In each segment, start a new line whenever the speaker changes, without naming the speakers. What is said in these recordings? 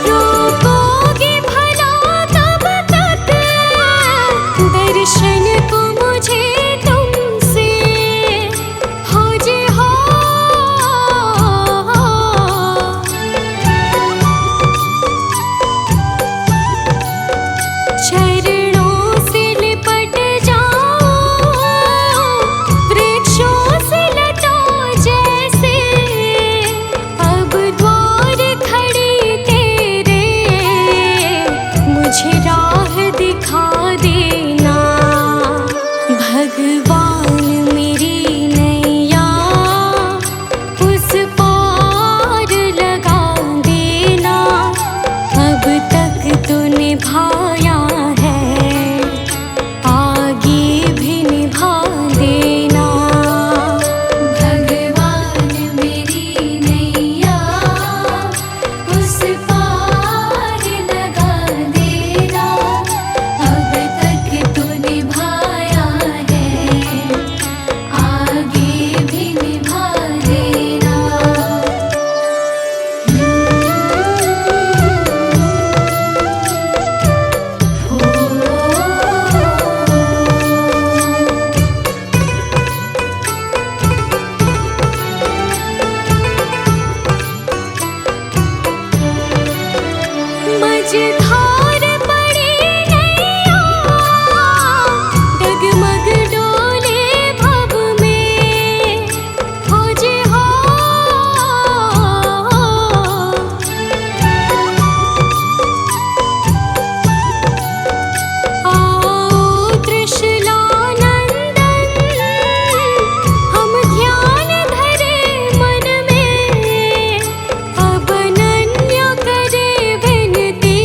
रोकोगे भला कब तक दर्शन को मुझे तुमसे हो जे हो। चरणों से लिपट जाओ वृक्षों से लता जैसे, अब द्वार खड़ी तेरे मुझे राह दिखा देना। भगवान मेरी नैया उस पार लगा देना। अब तक तो निभाया है, आगे भी निभा देना। भगवान मेरी नैया उस पार लगा देना। अब तक तो निभाया है, आगे भी निभा देना। मझधार पड़ी नैया डगमग डोले भव में हो जे हो। आओ त्रिशूलानंदन हम ध्यान धरे मन में, अब अनन्य करे विनती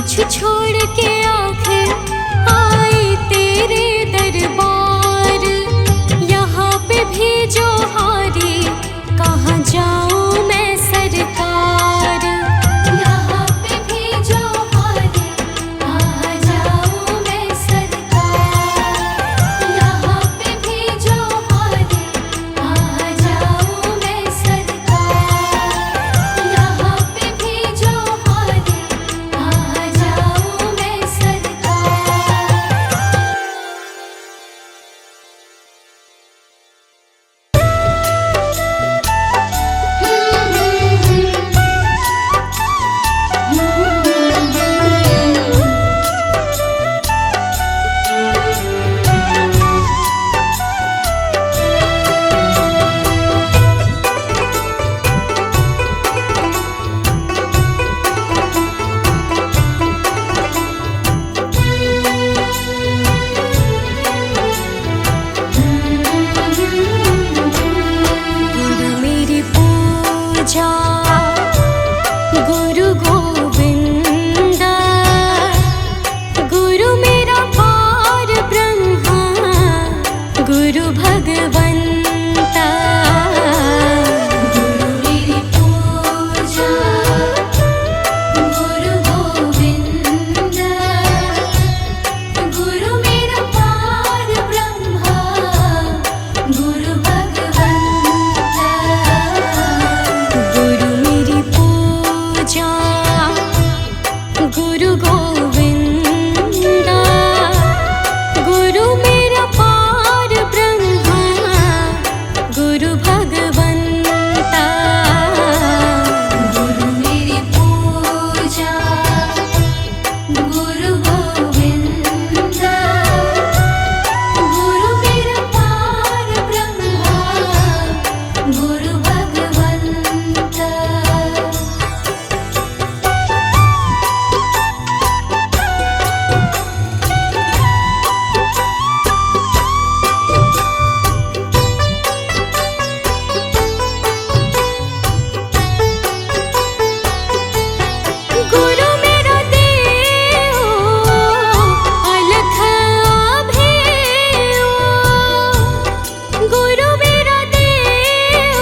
कुछ छोड़ के आखिर आई तेरे दरबार। यहाँ पे भी जो हारी, कहाँ जाऊँ मैं सरकार। यहाँ पे भी जो हारी, कहाँ जाऊँ मैं सरकार। यहाँ पे भी जो हारी, कहाँ जाऊँ मैं सरकार। यहाँ पे भी जो हारी, कहाँ जाऊँ मैं सरकार। गुरु मेरी पूजा, गुरु गोविंदा। गुरु मेरा पार ब्रह्मा, गुरु भगवंता। गुरु मेरी पूजा, गुरु गोविंदा। गुरु मेरा पार ब्रह्मा, गुरु भगवंता। गुरु मेरी पूजा, गुरु गोविंदा। गुरु मेरा पार ब्रह्मा, गुरु भगवंता। गुरु मेरी पूजा, गुरु गोविंदा। गुरु मेरा पार ब्रह्मा, गुरु भगवंता। गुरु मेरा देव, अलख अभेयो। गुरु मेरा देव,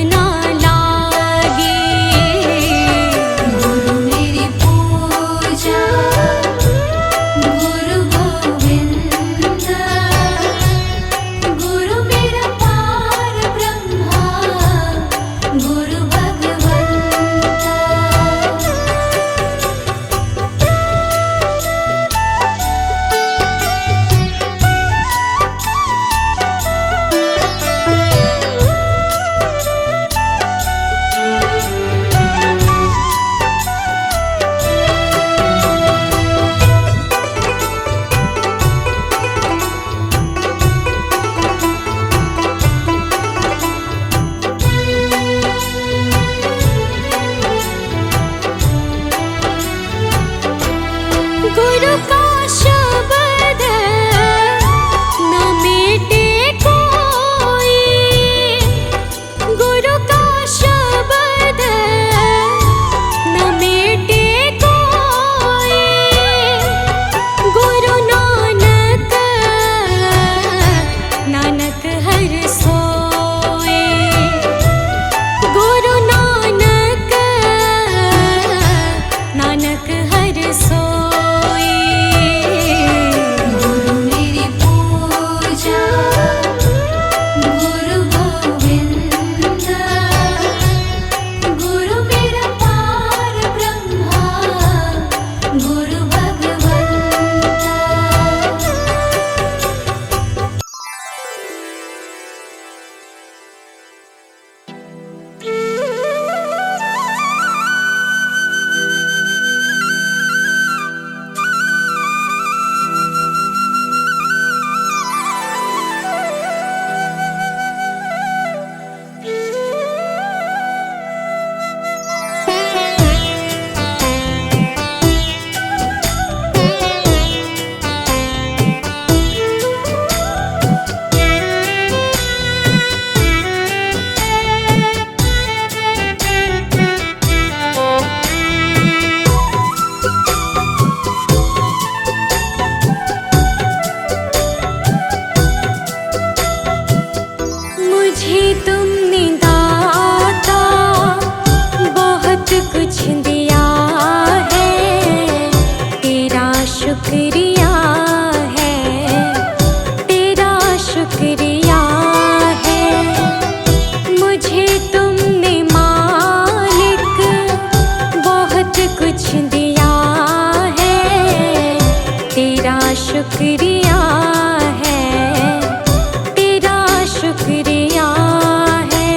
ना लागे। गुरु मेरी पूजा गुरु गोविंद, गुरु मेरा पार ब्रह्मा गुरु भगवंता। गुरु का शब्द न मिटे कोई, गुरु का शब्द न मिटे कोई। गुरु नानक नानक हर सोए, गुरु नानक नानक हर सोए। गुरु मेरी पूजा गुरु गोविंद, गुरु मेरा पार ब्रह्मा गुरु भगवंता। मुझे तुमने दाता बहुत कुछ दिया है, तेरा शुक्रिया है, तेरा शुक्रिया है। मुझे तुमने मालिक बहुत कुछ दिया है, तेरा शुक्रिया है, तेरा शुक्रिया है।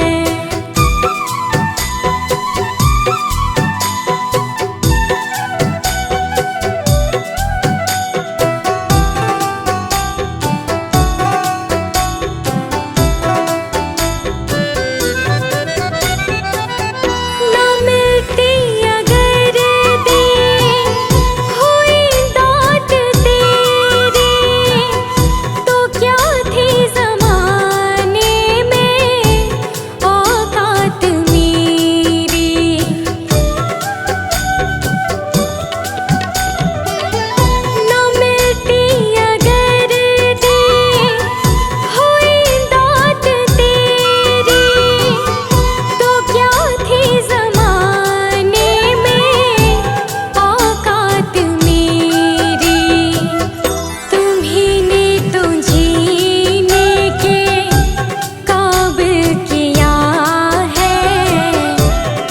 न मिलती अगर दी हुई दात तेरी, तो क्या थी ज़माने में औकात मेरी। न मिलती अगर दी हुई दात तेरी, तो क्या थी ज़माने में औकात मेरी। तुम्हीं ने तो जीने के काबिल किया है,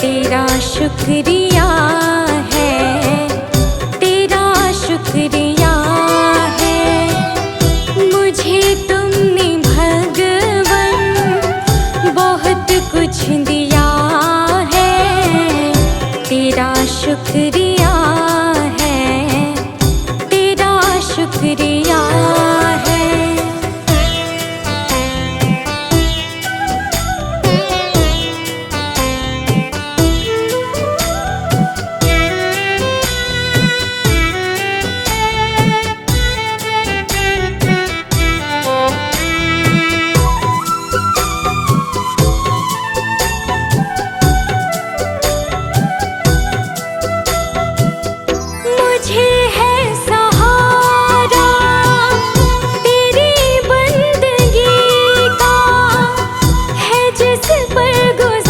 तेरा शुक्रिया है, तेरा शुक्रिया है। मुझे तुमने भगवन बहुत कुछ दिया है, तेरा शुक्रिया है, तेरा शुक्रिया है। जिस पर गुजर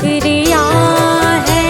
रिया है।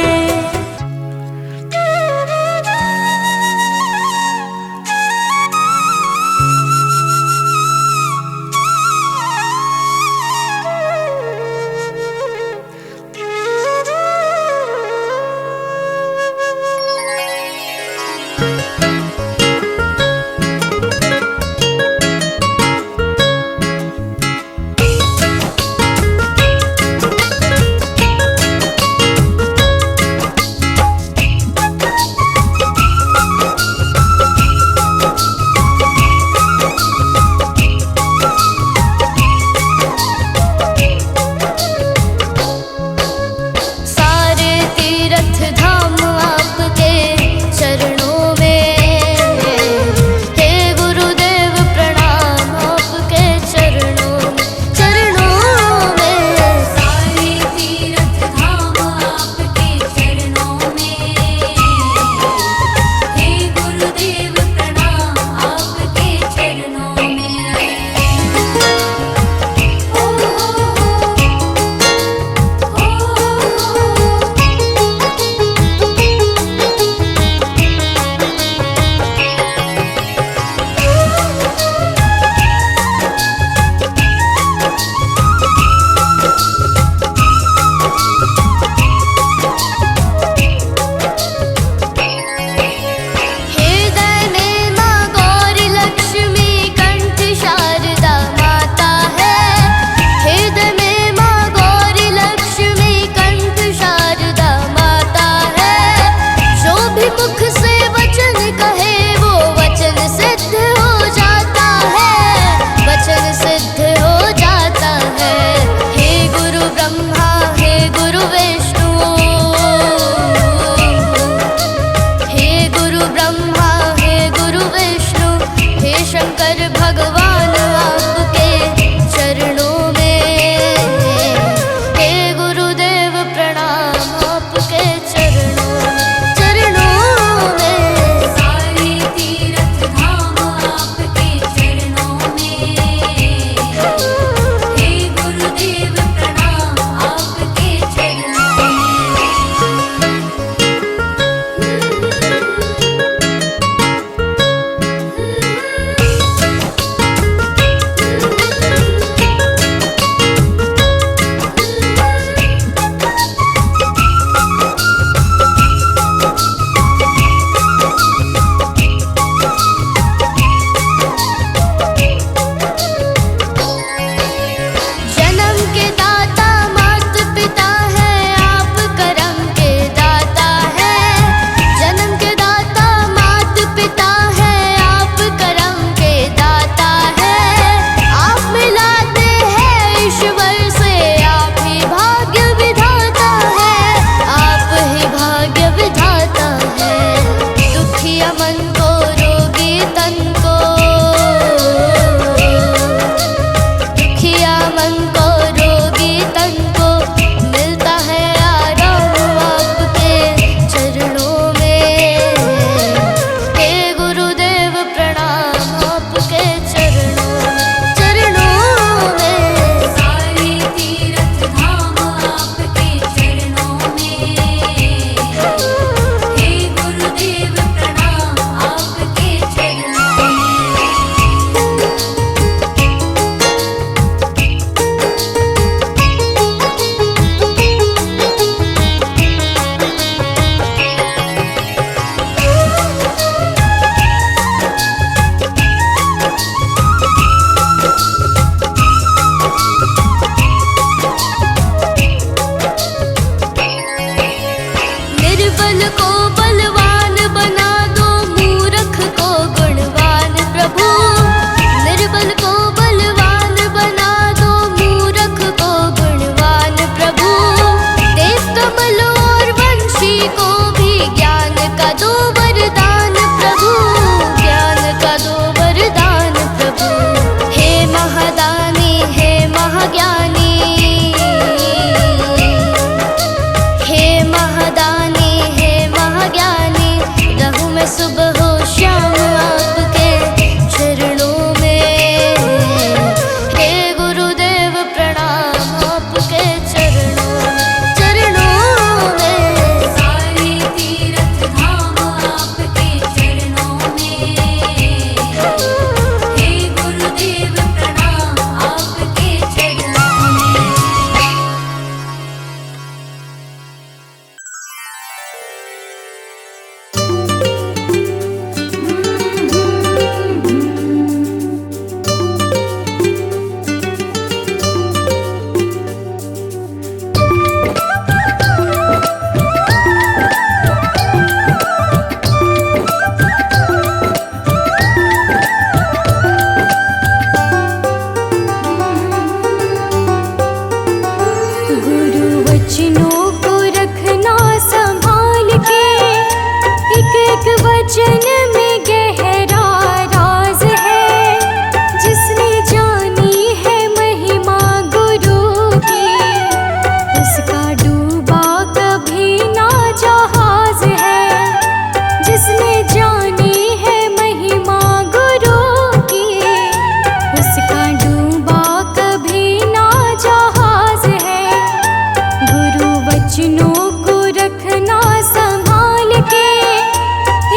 वचनों को रखना संभाल के,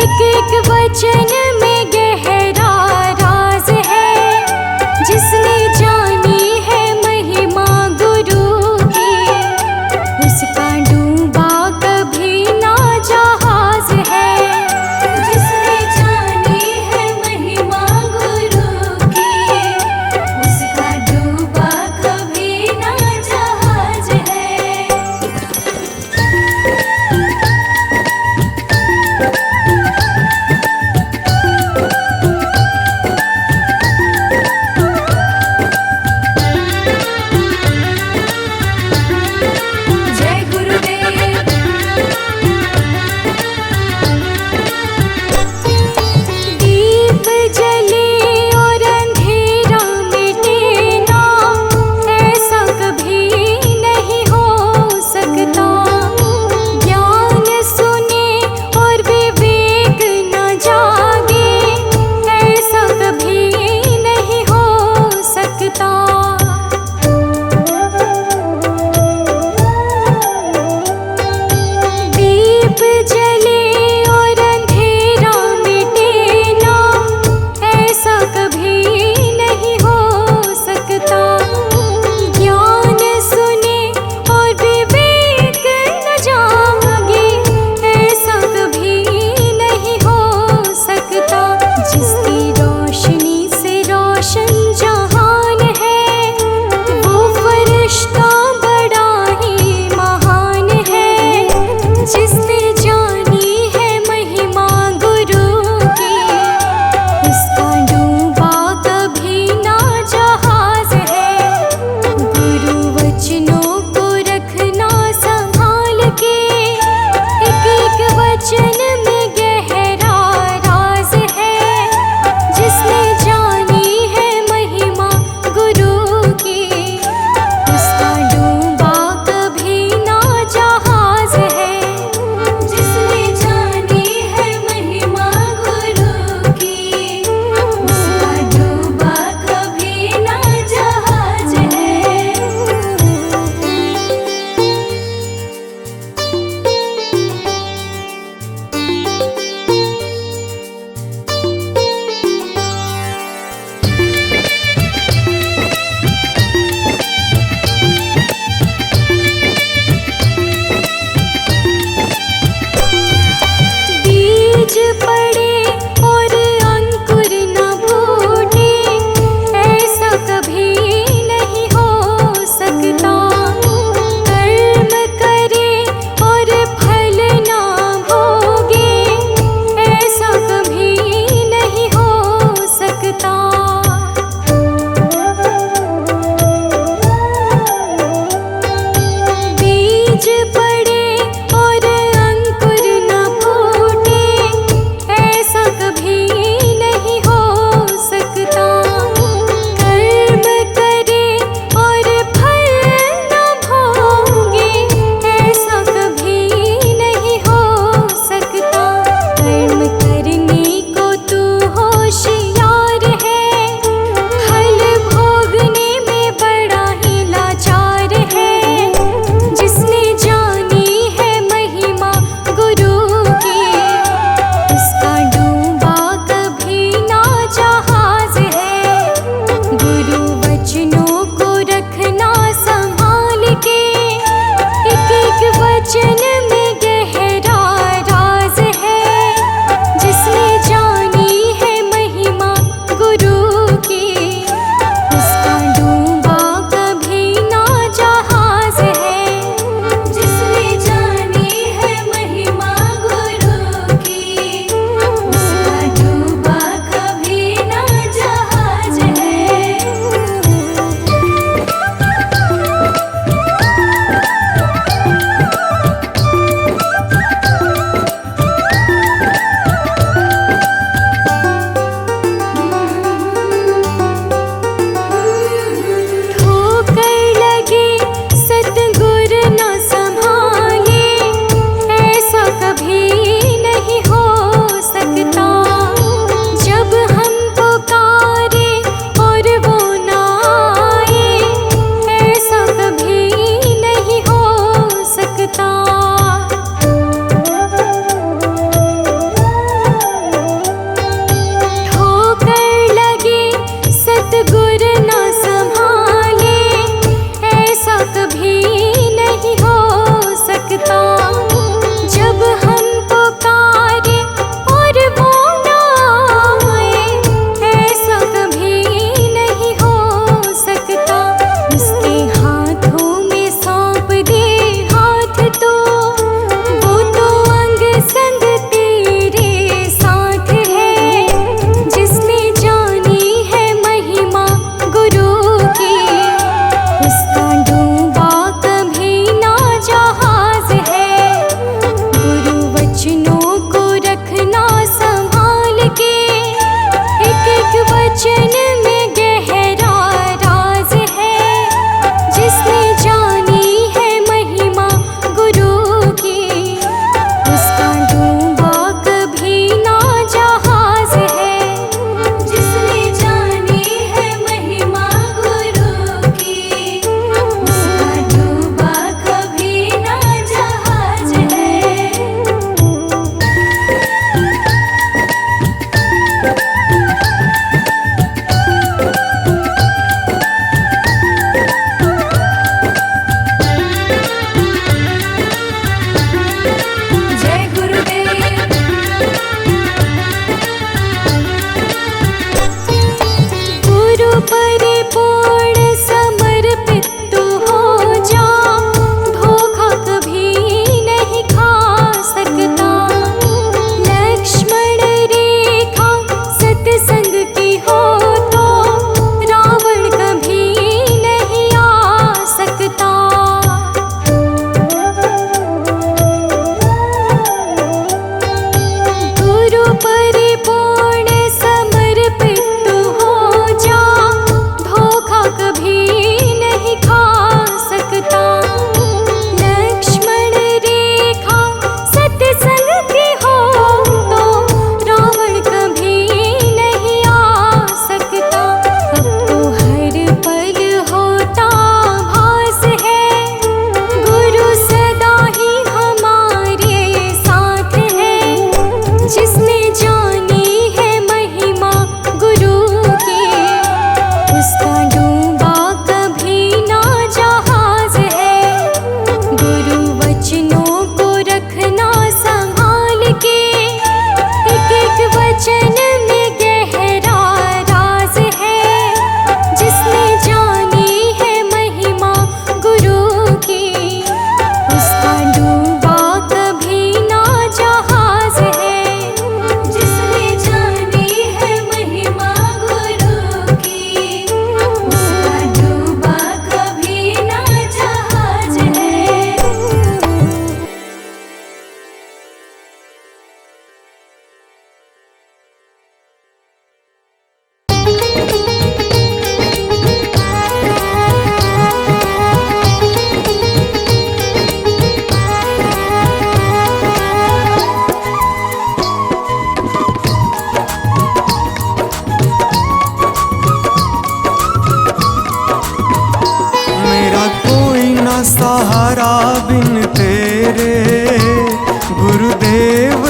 एक एक वचन में गहरा राज है। जिसने जानी है महिमा गुरु की, उसका डूबा कभी ना जहाज है। जिसने जानी है महिमा गुरु की, उसका डूबा कभी ना जहाज है।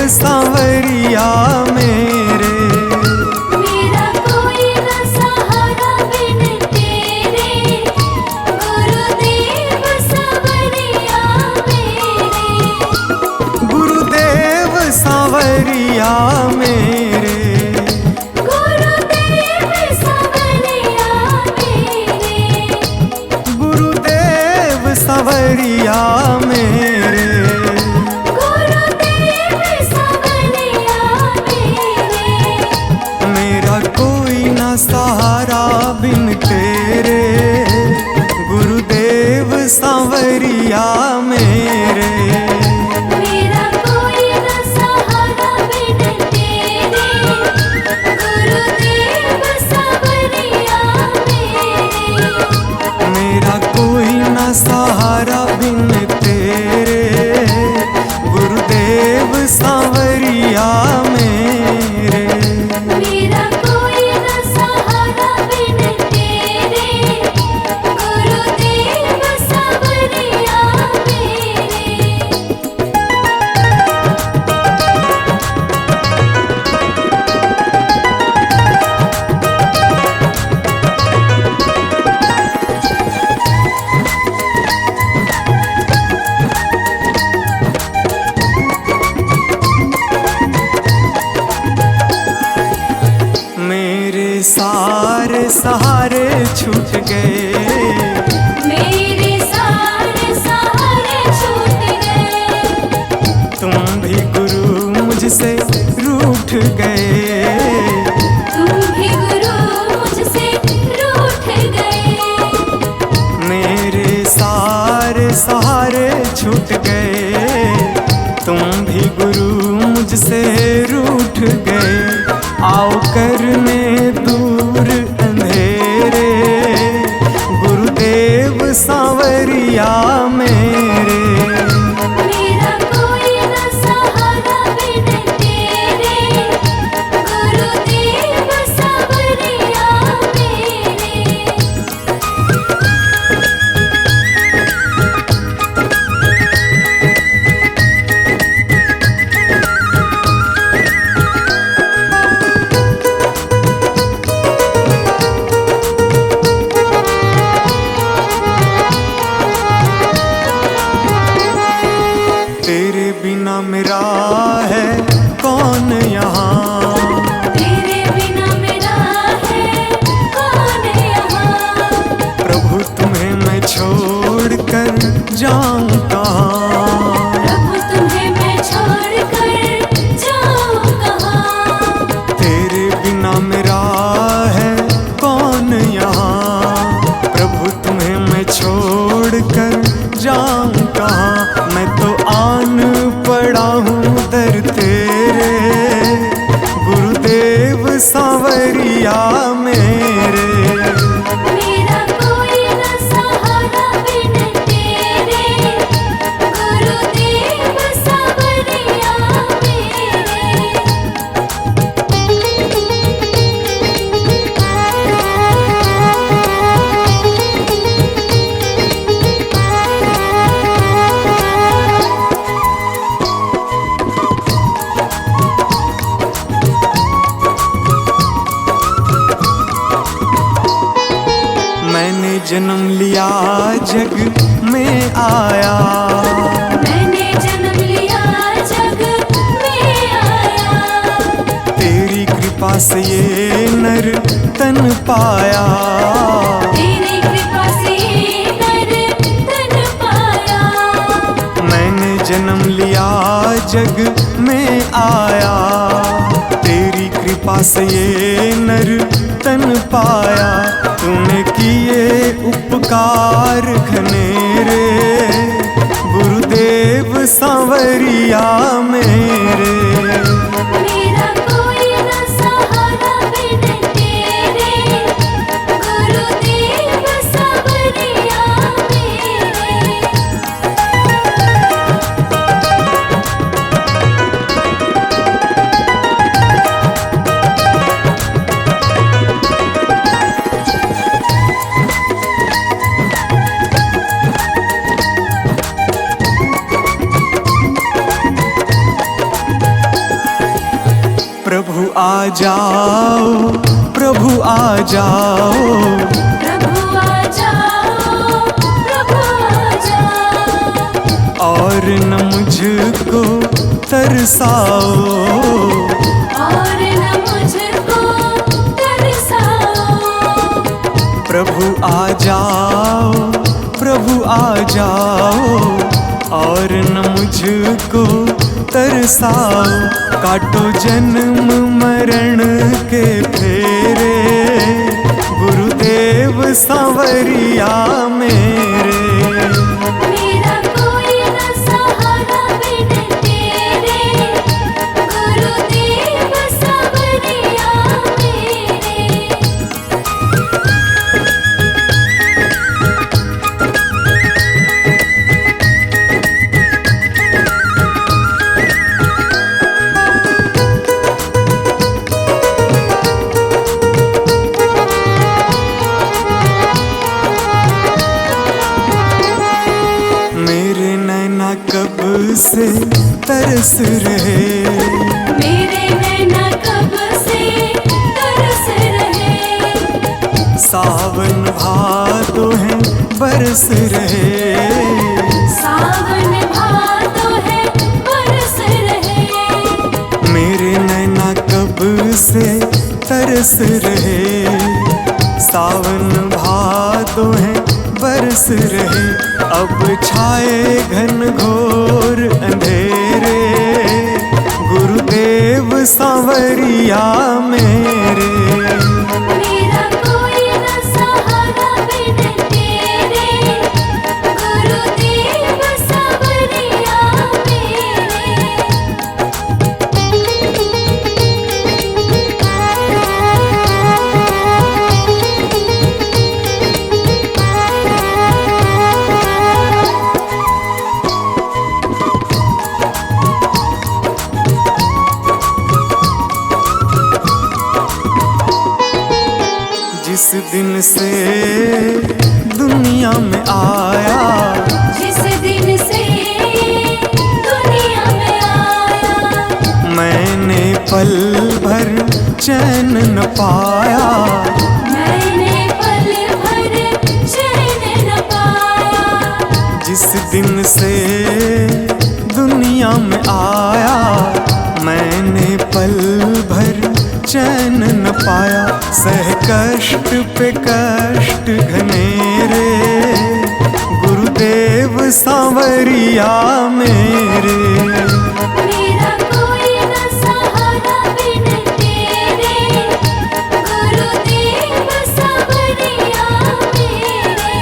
सांवरिया मेरे।
मेरा कोई न सहारा बिन तेरे, गुरुदेव सांवरिया मेरे।
गुरुदेव सांवरिया मेरे।
गुरुदेव सांवरिया मेरे।
गुरुदेव सांवरिया मेरे।
गुरुदेव सांवरिया मेरे।
मेरा कोई ना सहारा बिन तेरे, गुरुदेव सांवरिया मेरे।
मेरा कोई न सहारा बिन तेरे, गुरुदेव सांवरिया मेरे।
मेरा कोई ना सहारा बिन तेरे, गुरुदेव सांवरिया मेरे।
मेरा कोई न सहारा बिन तेरे, गुरुदेव सांवरिया मेरे।
मेरे सारे सहारे छूट गए,
मेरे सारे सहारे छूट गए।
तुम भी गुरु मुझसे रूठ गए।
तुम भी गुरु मुझसे रूठ गए।
मेरे सारे सहारे छूट गए, तुम भी गुरु मुझसे रूठ गए। आओ करने दूर अंधेरे, गुरुदेव सांवरिया मेरे।
मेरा कोई न सहारा बिन तेरे, गुरुदेव सांवरिया मेरे।
तेरे बिना मेरा है कौन यहाँ,
तेरे बिना मेरा है कौन यहाँ।
प्रभु तुम्हें मैं छोड़ कर जाऊं कहाँ।
प्रभु तुम्हें मैं छोड़ कर जाऊं कहाँ।
तेरे बिना मेरा है कौन यहाँ, प्रभु तुम्हें मैं छोड़ कर जाऊं कहाँ। मैं तो आन पड़ा हूँ दर तेरे, गुरुदेव सांवरिया मेरे।
मेरा कोई न सहारा बिन तेरे, गुरुदेव सांवरिया मेरे।
मैंने जन्म लिया जग में आया,
मैंने जन्म लिया जग में आया।
तेरी कृपा से ये नर तन पाया।
तेरी कृपा से नर तन पाया।
मैंने जन्म लिया जग में आया, तेरी कृपा से ये नर तन पाया। तूने किए उपकार घनेरे, गुरुदेव सांवरिया मेरे।
मेरा कोई न सहारा बिन तेरे, गुरुदेव सांवरिया मेरे।
आ जाओ, प्रभु आ जाओ,
प्रभु आ जाओ, प्रभु आ जाओ।
और न मुझको तरसाओ,
और न मुझको तरसाओ।
प्रभु आ जाओ, प्रभु आ जाओ, और न मुझको तरसाओ। काटो जन्म मरण के फेरे, गुरुदेव सांवरिया मेरे।
मेरा कोई न सहारा बिन तेरे, गुरुदेव सांवरिया मेरे।
मेरे नैना कब से तरस रहे,
मेरे नैना कब से तरस रहे।
सावन भादो है बरस रहे,
सावन भादो है बरस रहे।
मेरे नैना कब से तरस रहे, सावन भादो है बरस रहे। अब छाए घन घोर अंधेरे, गुरुदेव सांवरिया मेरे।
मेरा कोई न सहारा बिन तेरे, गुरुदेव सांवरिया
जिस दिन से दुनिया में आया,
जिस दिन से दुनिया में आया।
मैंने पल भर चैन न पाया,
मैंने पल भर चैन न पाया।
जिस दिन से दुनिया में आया, मैंने पल भर चैन न पाया। सह कष्ट पे कष्ट घनेरे, गुरुदेव सांवरिया मेरे।
मेरा कोई न सहारा बिन तेरे, गुरुदेव सांवरिया मेरे।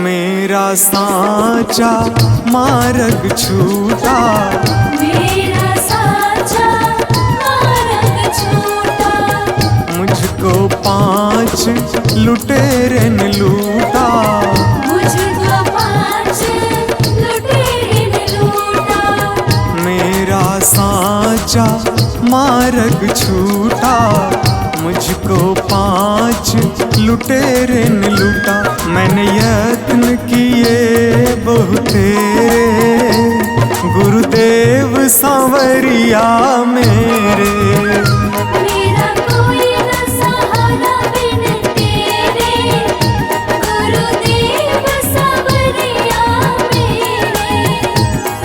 मेरा सांचा मार्ग छूटा,
मेरा साचा मार्ग छूटा।
मुझको 5 लुटेरे ने लूटा,
मुझको 5 लुटेरे ने लूटा।
मेरा सांचा मार्ग छूटा, मुझको 5 लुटेरे ने लूटा। मैंने यत्न किए बहुतेरे, गुरुदेव सांवरिया मेरे।
मेरा कोई न सहारा बिन तेरे, गुरुदेव सांवरिया मेरे।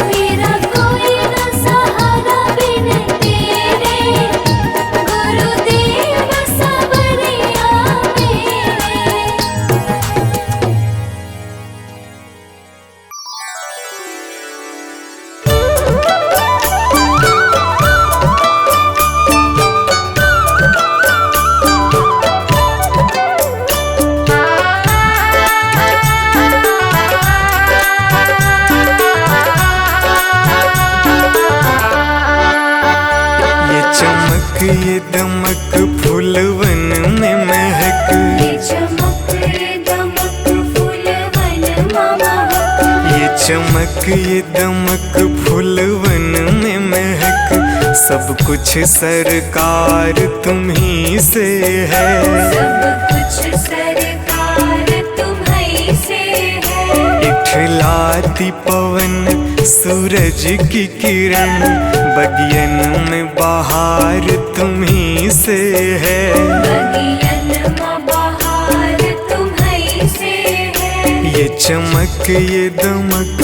मेरा कोई न सहारा बिन तेरे, गुरुदेव सांवरिया मेरे।
चमक ये दमक फूलवन में महक, सब कुछ सरकार तुम्ही से है।
सब कुछ सरकार तुम्हीं से है।
इठलाती पवन सूरज की किरण, बगियन में बहार तुम्ही से है।
बगियन में बहार तुम्हीं से है।
ये चमक ये दमक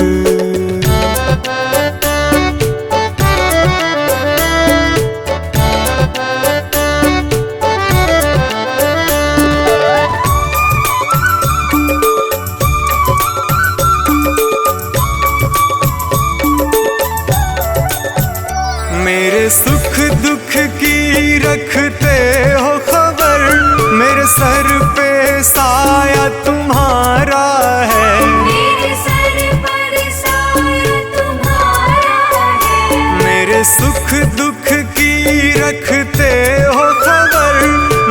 मेरे सुख दुख की रखते हो खबर, मेरे सर पे साया तुम्हारा है।
मेरे सर पर साया तुम्हारा है।
मेरे सुख दुख की रखते हो खबर,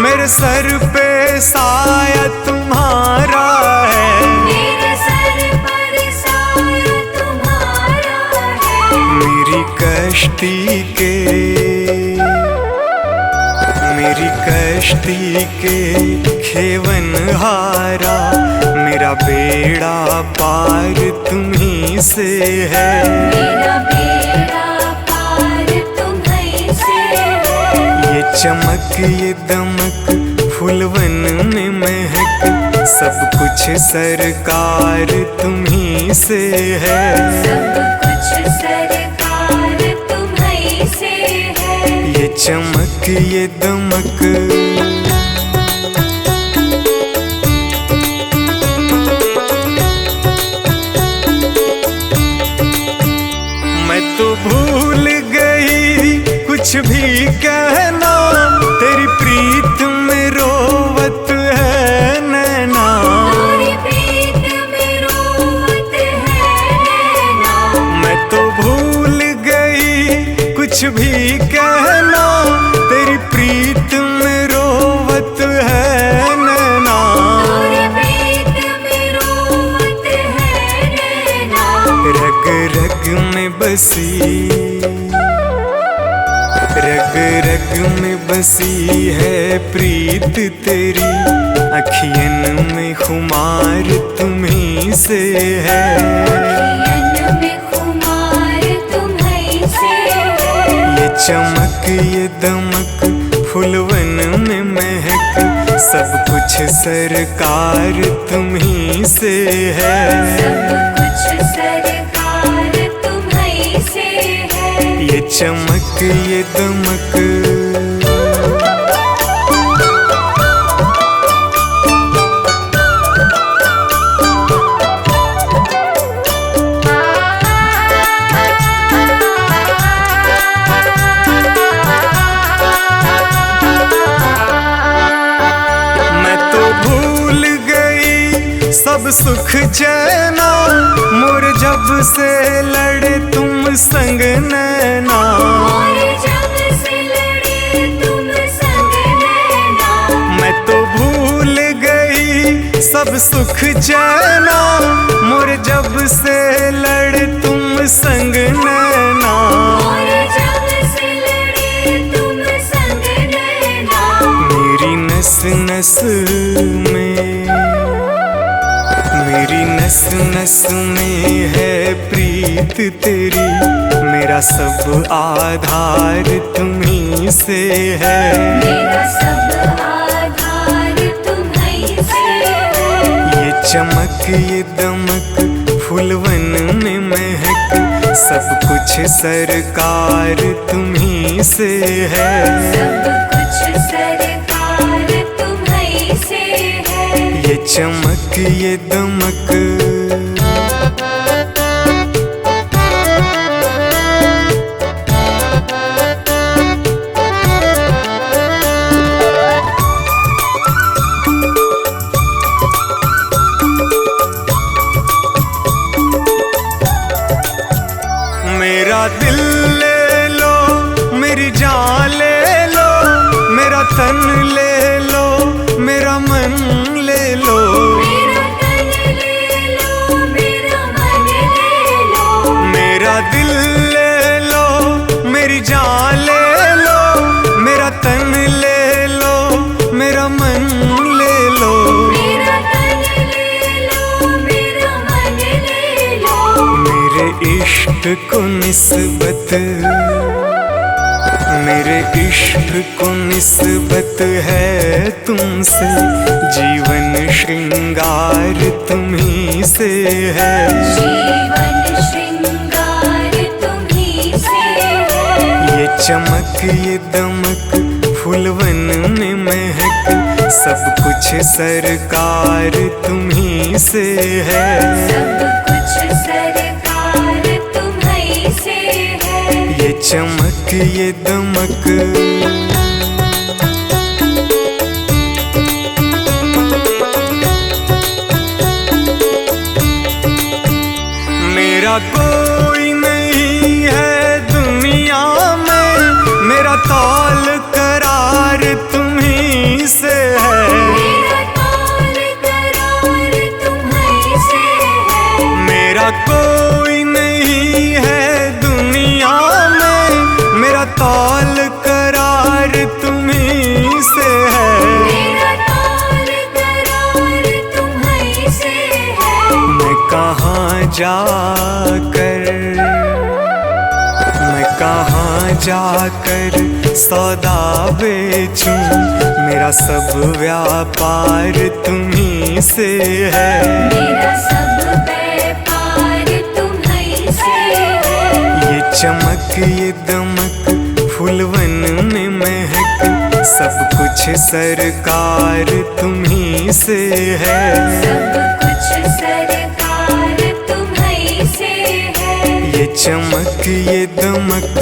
मेरे सर पे साया तुम्हारा है।
मेरे सर पर साया तुम्हारा है।
मेरी कश्ती के खेवन हारा, मेरा बेड़ा पार तुम्ही से है।
मेरा बेड़ा पार तुम्हीं से है।
ये चमक ये दमक फूलवन में महक, सब कुछ सरकार तुम्ही से है।
सब कुछ सरकार तुम्हीं से है।
ये चमक ये दमक मैं तो भूल गई कुछ भी कहना, तेरी प्रीत में रोवत है नैना।
तेरी प्रीत में रोवत है नैना।
मैं तो भूल गई कुछ भी कहना, तेरी प्रीत में रोवत है नैना।
तेरी प्रीत में रोवत है नैना।
रग रग में बसी, रग रग में बसी है प्रीत तेरी, अखियन में खुमार तुम्ही से है।
अखियन में खुमार तुम्हीं से है।
ये चमक ये दमक फूलवन में महक, सब कुछ सरकार तुम्ही से है।
सब कुछ सरकार तुम्हीं से है।
ये चमक ये दमक मैं तो भूल गई सब सुख चैना, मोर जब से लड़े तुम संग नैना।
और जब से लड़े तुम संग नैना।
मैं तो भूल गई सब सुख चैना, मोर जब से लड़े तुम संग नैना।
और जब से लड़े तुम संग नैना।
मेरी नस नस में है प्रीत तेरी, मेरा सब आधार तुम्ही से है।
मेरा सब आधार तुम्हीं से है।
ये चमक ये दमक फूलवन में महक, सब कुछ सरकार तुम्ही से है।
सब कुछ सरकार तुम्हीं से है।
ये चमक ये दमक मेरा दिल ले लो, मेरी जान ले लो, मेरा तन ले लो, मेरा मन ले लो।
मेरा तन ले लो,
इश्क को निस्बत, मेरे इश्क को निस्बत है तुमसे, जीवन श्रृंगार तुम्ही से है।
जीवन श्रृंगार तुम्ही से है।
ये चमक ये दमक फूलवन में महक, सब कुछ सरकार तुम्ही से है।
सब कुछ सरकार तुम्ही से है।
ये चमक ये दमक मेरा कोई नहीं है दुनिया में, मेरा तौल करार तुम्ही से है।
मेरा तौल करार तुम्ही से है।
मेरा कोई नहीं है दुनिया में, मेरा तौल करार तुम्ही से है।
मेरा तौल करार तुम्ही से है।
मैं कहाँ जाकर सौदा बेचूं, मेरा सब व्यापार तुम्ही से है।
मेरा सब व्यापार तुम्ही से है।
ये चमक ये दमक फूलवन में महक, सब कुछ सरकार तुम्ही से है।
सब कुछ सरकार तुम्ही से है।
ये चमक ये दमक